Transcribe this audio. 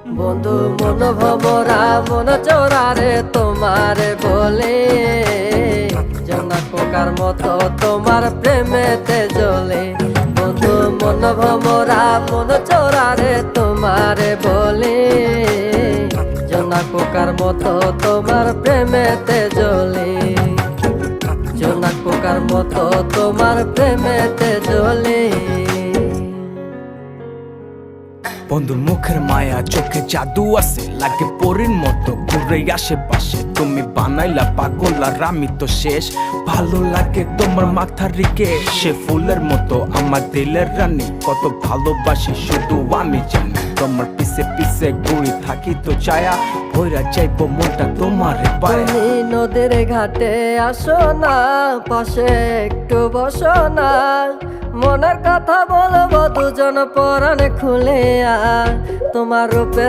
বন্ধু মন ভমরা মন চোরারে তোমারে বলে জোনাক পোকার মতো তোমার প্রেমেতে জ্বলে। বন্ধু মন ভমরা মন চোরারে তোমারে বলে জোনাক পোকার মতো তোমার প্রেমেতে জ্বলে। জোনাক পোকার মতো তোমার প্রেমেতে জ্বলে। বন্ধুর মুখের মায়া চোখে জাদু আছে, লাগে পরীর মতো ঘুরে আশেপাশে। তুমি বানাইলা পাগল আর আমি তো শেষ। ভালো লাগে তোমার মাথার রিকে, সে ফুলের মতো আমার দিলের রানী। কত ভালোবাসি শুধু আমি জানি, তোমার পিছে পিছে ঘুরি থাকি তো ছায়া ভৈরা যাইবো মনটা তোমার পায়ে। তুমি নদীর ঘাটে আসো না, পাশে একটু বসো না, মনের কথা বলবো দুজন পরাণ খুলে। তোমার রূপে